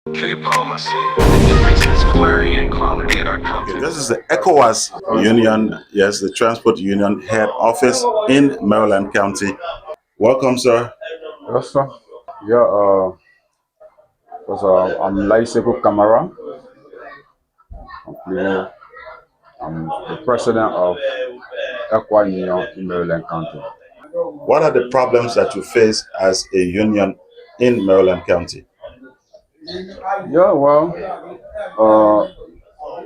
Diplomacy. The difference is blurry in quality at our country. Okay, this is the ECOWAS Union, yes, the Transport Union head office in Maryland County. Welcome, sir. Yes, sir. Yeah, I'm Laiseku Kamara. I'm the president of Equa Union in Maryland County. What are the problems that you face as a union in Maryland County? Yeah, well,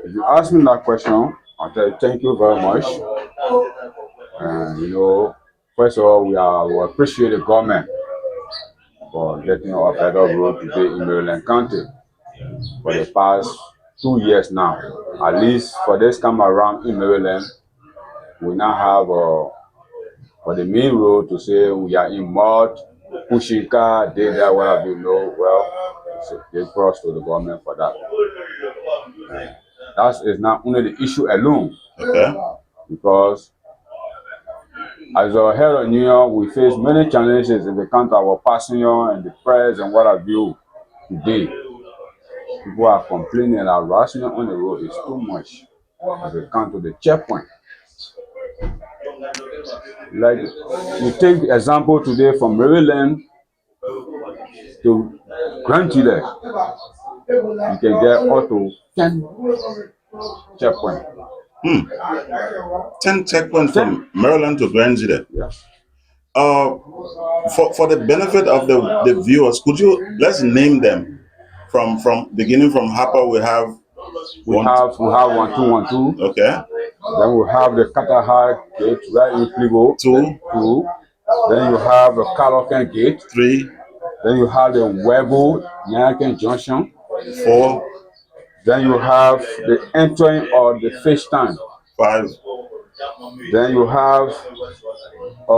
if you ask me that question, I'll tell you thank you very much. And first of all, we appreciate the government for getting a better road today in Maryland County for the past 2 years now. At least for this time around in Maryland, we now have for the main road to say we are in mud, pushing car, data, whatever it's a big cross to the government for that. That is not only the issue alone, Okay. because as a head of union, we face many challenges in the country, our passenger and the press and what have you today. People are complaining that harassment on the road is too much as we come to the checkpoint. Like you take example today from Maryland to Grand Chile, you can get up to 10 checkpoints. 10 checkpoints from Maryland to Grand Chile. Yeah. For the benefit of the viewers, could you let's name them from beginning from Harper? We have 1212. Okay. Then we have the Katahar gate right in Fligo. Two. Then you have the Calocan gate. 3. Then you have the Webo Nyanken Junction. 4. Then you have the entering of the fish tank. 5. Then you have a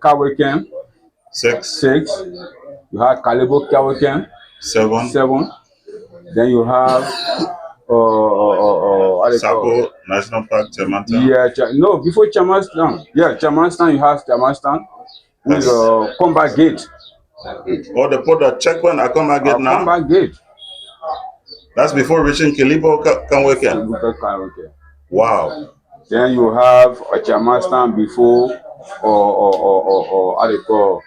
Kawaken. 6. You have Kalibo Kawaken. 7. Then you have Sapo National Park, Chamanta. Yeah, before Chamastan. Yeah, Chamastan, you have Chamastan. With Combat Gate. Or they put a checkpoint at Combat Gate now? Combat Gate. That's before reaching Kilibo Kanweken. Wow. Then you have a Chamastan before how they call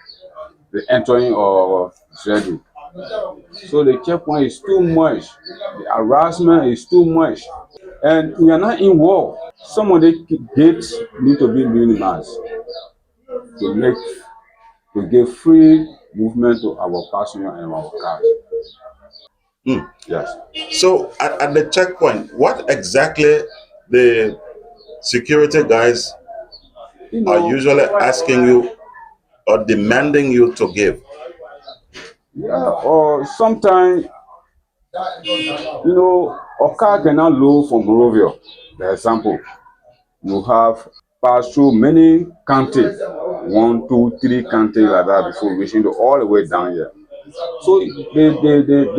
the entering of Zedu. So the checkpoint is too much. The harassment is too much. And we are not in war. Some of the gates need to be minimized to give free movement to our passenger and our cars. Yes. So at the checkpoint, what exactly the security guys are usually asking you or demanding you to give? Yeah, or sometimes, a car cannot load from Monrovia. For example, you have passed through many counties, 1, 2, 3 counties like that before reaching all the way down here. So they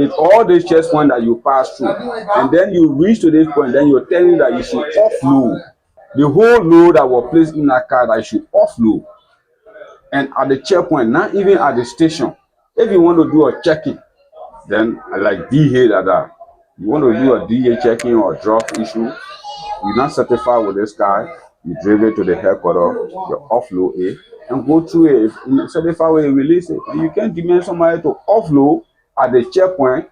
all the checkpoints that you pass through, and then you reach to this point, then you're telling that you should offload the whole load that was placed in that car, that you should offload. And at the checkpoint, not even at the station, if you want to do a check-in, then like DA like that, you want to do a DA check-in or drop issue, you're not certified with this guy, you drive it to the headquarters, you offload it, and go through it. If you certify it, you release it. And you can't demand somebody to offload at the checkpoint,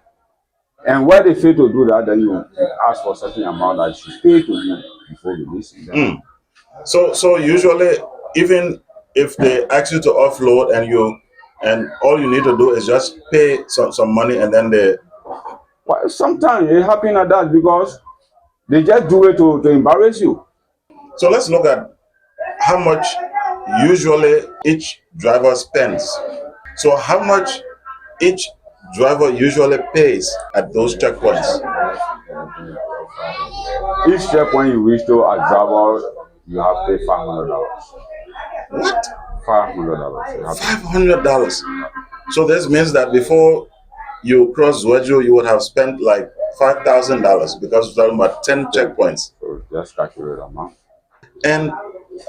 and where they fail to do that, then you ask for a certain amount that you should pay to you before releasing them. So usually, even if they ask you to offload and all you need to do is just pay some money and then they... Well, sometimes it happens like that because they just do it to embarrass you. So let's look at how much usually each driver spends. So how much each driver usually pays at those checkpoints? Each checkpoint you reach to a driver, you have to pay $500. What? $500. $500. So this means that before you cross Zwejo, you would have spent like $5,000 because we're talking about 10 checkpoints. So just calculate the amount. And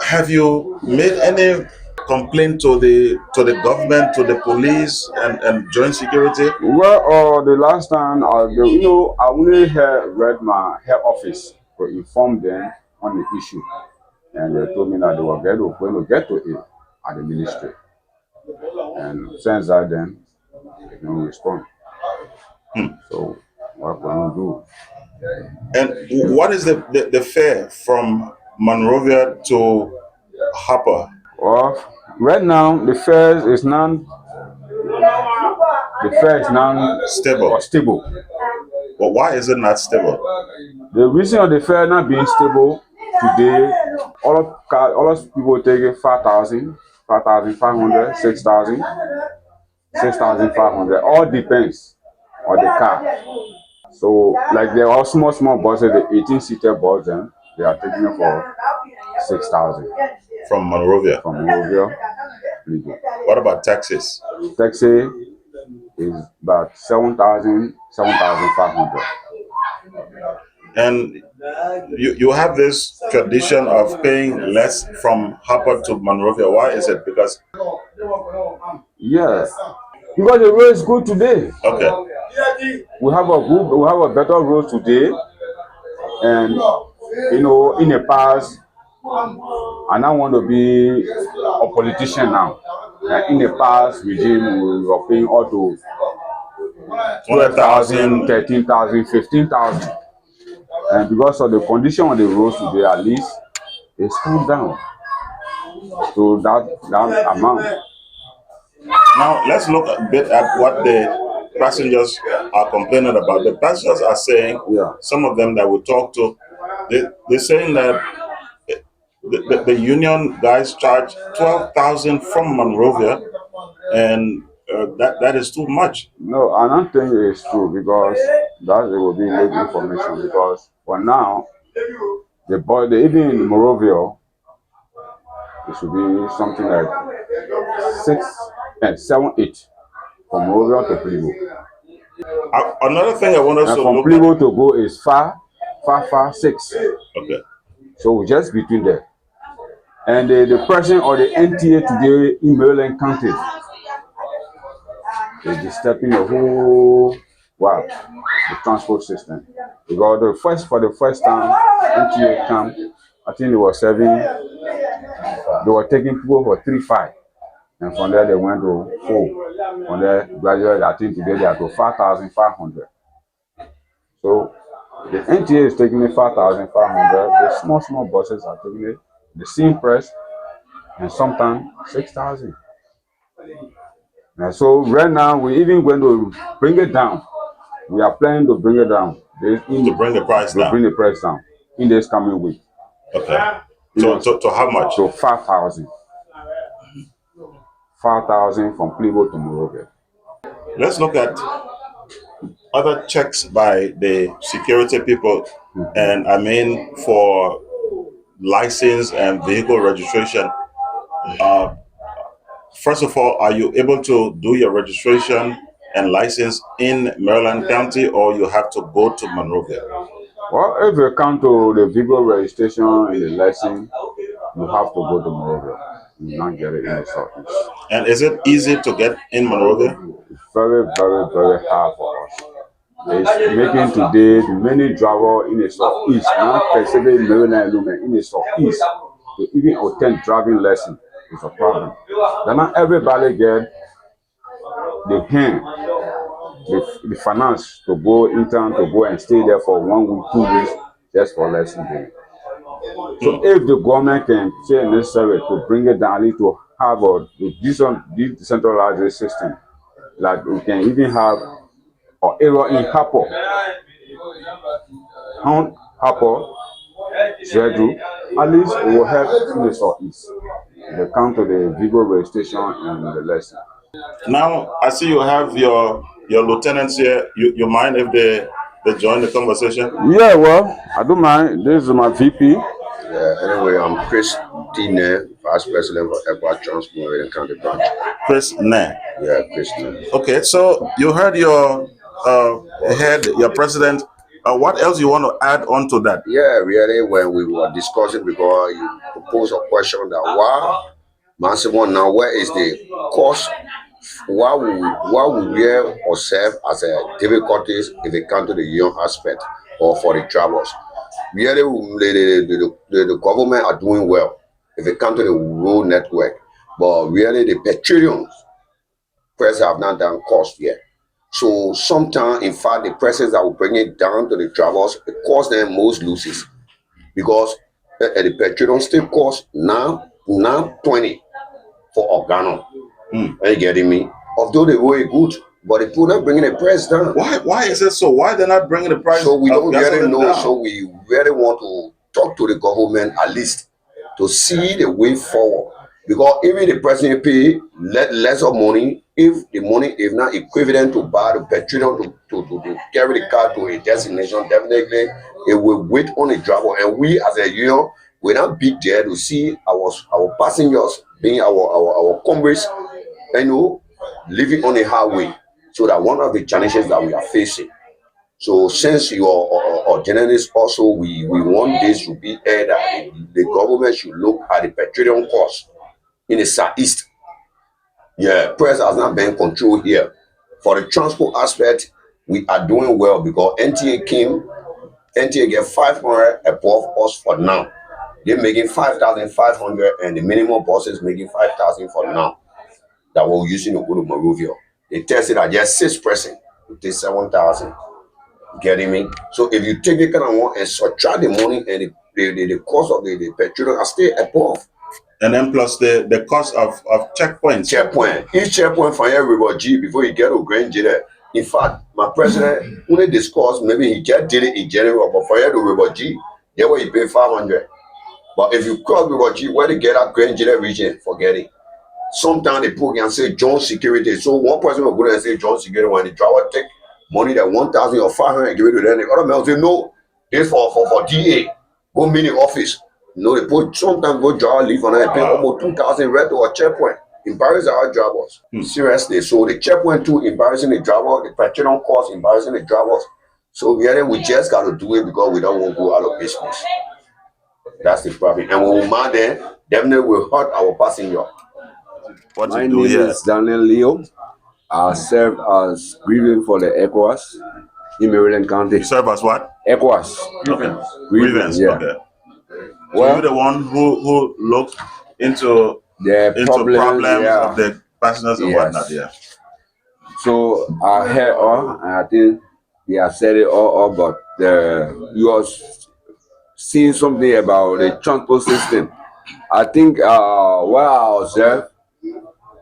have you made any complaint to the government, to the police, and joint security? Well, the last time, I only read my head office to inform them on the issue, and they told me that they were going to get to it at the ministry. And since that, then they don't respond. So what can we do? And what is the fare from Monrovia to Harper? Well, right now the fare is Stable. stable. But why is it not stable? The reason of the fare not being stable today, all of people taking 5,000, 5,500, 6,000, 6,500. All depends on the car. So like there are small buses, the 18-seater bus, then they are taking it for 6,000 From Monrovia. from Monrovia. What about taxis? Taxi is about 7,000, 7,500. And you have this tradition of paying less from Harper to Monrovia. Why is it? Because Yes, because the road is good today. okay, We have a better road today, and in the past, I don't want to be a politician now. In the past regime, we were paying up to 12,000, 13,000, 15,000. And because of the condition of the roads today, at least it's come down to that amount. now let's look a bit at what the passengers are complaining about. The passengers are saying, Yeah. some of them that we talk to, they're saying that the union guys charge 12,000 from Monrovia, and that is too much. No, I don't think it's true because that it will be late information because for now, even in Monrovia, it should be something like 7, 8 from Monrovia to Plivo. Another thing I want us And to from look Plivo to go is far 6. Okay. So we just between there. And the person or the NTA today in Maryland County is disturbing the whole the transport system. Because for the first time NTA came, I think they were taking people for 3,500. And from there they went to 4. From there gradually I think today they are to 5,500. So the NTA is taking it 5,500. The small buses are taking it the same price, and sometimes 6,000. And so right now we even going to bring it down. We are planning to bring it down. To bring the price down. Bring the price down in this coming week. Okay. So to how much? So 5,000. 5,000 from Plivo to Monrovia. Let's look at other checks by the security people, and I mean for license and vehicle registration. First of all, are you able to do your registration and license in Maryland County, or you have to go to Monrovia? Well, if you come to the vehicle registration and the license, you have to go to Monrovia. You not get it in the southeast. And is it easy to get in Monrovia? It's very, very, very hard for us. It's making today the many drivers in the southeast, not specifically Maryland alone, in the southeast, to even obtain driving lesson is a problem. Then not everybody get the hand, the finance to go in town, to go and stay there for 1 week, 2 weeks, just for lesson day. So if the government can say necessary to bring it down, to have a decentralized system, like we can even have an area in Harper, Zedu, at least it will help in the southeast. They come to the vehicle registration and the lesson. Now, I see you have your lieutenants here. You mind if they join the conversation? Yeah, well, I don't mind. This is my VP. Anyway, I'm Chris Dine, Vice President for ECOWAS Transport County Branch. Chris Nah. Yeah, Chris Dine. Okay, so you heard your head, your president. What else you want to add on to that? Yeah, really, when we were discussing, because you proposed a question that why Massive one now, where is the cost? Why would we observe as a difficulties if it comes to the young aspect or for the travelers? Really, the government are doing well if it comes to the road network, but really the petroleum prices have not done cost yet. So sometimes, in fact, the prices that will bring it down to the travelers, it costs them most losses because the petroleum still costs now 20 for organo. Are you getting me? Although they were good, but they put not bringing the price down. Why is it so? Why they're not bringing the price? So we of don't really gasoline know. down? So we really want to talk to the government at least to see the way forward. Because even the president pay lesser money, if the money is not equivalent to buy the petroleum to carry the car to a destination, definitely it will wait on the driver. And we as a union, we're not big there to see our passengers being our comrades, living on the highway. So that one of the challenges that we are facing. So since you are journalists also, we want this to be aired that the government should look at the petroleum cost in the southeast. Yeah, price has not been controlled here. For the transport aspect, we are doing well because NTA get 500 above us for now. They're making 5,500 and the minimum bus is making 5,000 for now that we're using to go to Monrovia. They tested at just 6%, it is 7,000. Getting me? So if you take the kind of one and subtract the money and the cost of the petrol are still above. And then plus the cost of checkpoints. Each checkpoint for every G before you get to Grand Jada. In fact, my president only discussed maybe he just did it in January, but for every River G, there where you pay 500. But if you cross River G, where they get that Grand Jada region, forget it. Sometimes they put and say Joint Security. So one person will go and say Joint Security when the driver take money that 1,000 or 500 and give it to them. The other man will say no, this for DA. Go meet the office. No, they put sometimes go driver leave and I pay almost 2,000 red to a checkpoint. Embarrassing our drivers. Seriously. So the checkpoint too embarrassing the driver, the petroleum cost embarrassing the drivers. So we just got to do it because we don't want to go out of business. That's the problem. And when we man there, definitely will hurt our passenger. What My you do name here? is Daniel Leo. I serve as grieving for the ECOWAS in Maryland County. You serve as what? ECOWAS. Okay. Grievance, yeah. Okay. So Well, you're the one who looks into problems of the passengers and whatnot. Yeah. So I heard all, and I think they have said it all up, but you are seeing something about the transport system. I think what I observed,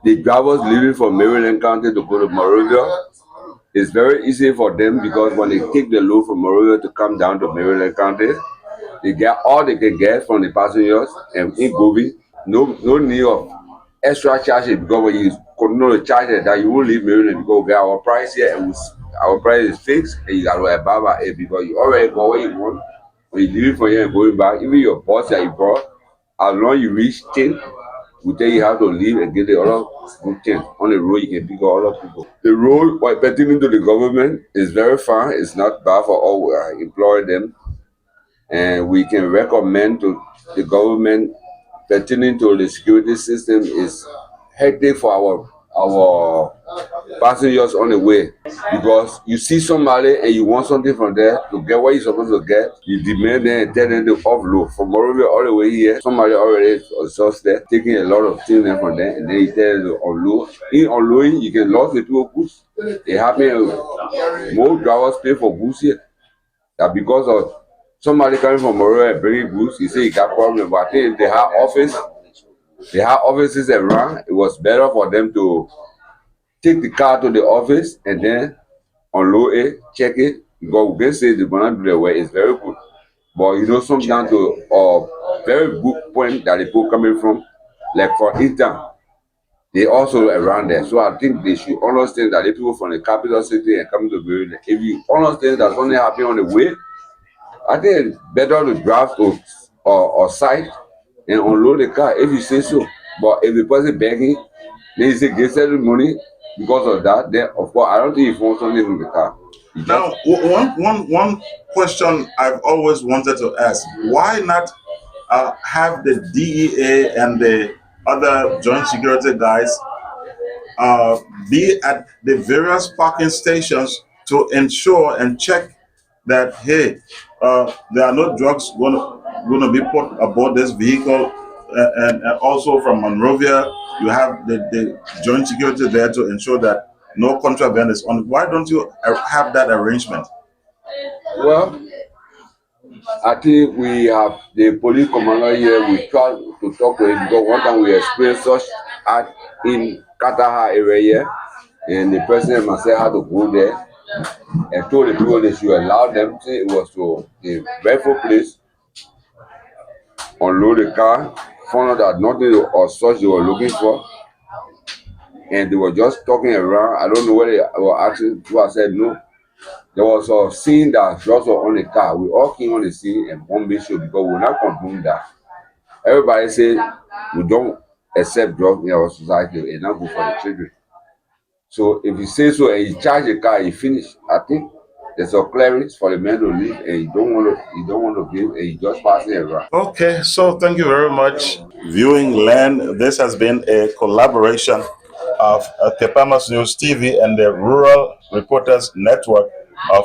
the drivers leaving from Maryland County to go to Monrovia, it's very easy for them because when they take the load from Monrovia to come down to Maryland County, they get all they can get from the passengers and in Gobi, no need of extra charges because when you continue to charge it, that you won't leave Maryland because we get our price here and our price is fixed and you got to above it because you already go where you want. When you leave from here and going back, even your bus that you brought, as long as you reach 10, we tell you how to leave and get the other good things. On the road, you can pick up other people. The road, by pertaining to the government, is very fine. It's not bad for all. We employ them. And we can recommend to the government pertaining to the security system is hectic for our passengers on the way because you see somebody and you want something from there to get what you're supposed to get, you demand them and tell them to offload. From Monrovia all the way here, somebody already was there taking a lot of things from there and then you tell them to unload. In unloading, you can lose the two goods. It happens, most drivers pay for goods here. That because of somebody coming from Monrovia and bringing goods, he say he got problem. But I think if they have offices around, it was better for them to take the car to the office and then unload it, check it. Because we can say the gonna do the work is very good. But sometimes to a very good point that the people coming from, like for Eastern, they also around there. So I think they should understand that the people from the capital city and coming to Maryland, if you understand that something happening on the way, I think it's better to drive to or site and unload the car if you say so. But if the person begging, then you say get certain money because of that, then of course I don't think he wants something from the car. Now, one question I've always wanted to ask: why not have the DEA and the other joint security guys be at the various parking stations to ensure and check that, hey, there are no drugs going to be put aboard this vehicle. And also from Monrovia, you have the joint security there to ensure that no contraband is on. Why don't you have that arrangement? Well, I think we have the police commander here. We try to talk to him because one time we experienced such act in Kataha area here, and the president and myself had to go there and told the people they should allow them. Say it was to the rightful place, unload the car, found out that nothing or such they were looking for, and they were just talking around. I don't know what they were asking. So I said no. There was a scene that drugs were on the car. We all came on the scene and bombed the show because we're not condoning that. Everybody said we don't accept drugs in our society and not good for the children. So if you say so and you charge the car, you finish. I think there's a clearance for the man to leave and you don't want to give and you just pass it around. Okay, so thank you very much. Viewing Land, this has been a collaboration of Tepamas News TV and the Rural Reporters Network.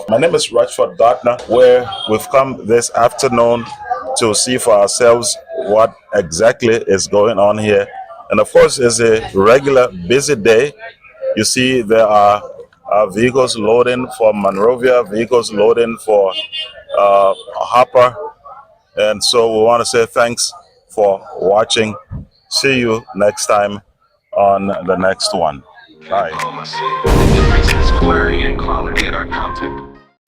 My name is Rashford Gardner, where we've come this afternoon to see for ourselves what exactly is going on here. And of course, it's a regular busy day. You see, there are vehicles loading for Monrovia, vehicles loading for Harper. And so we want to say thanks for watching. See you next time on the next one. Bye. Diplomacy. The differences, clarity, and quality are counted.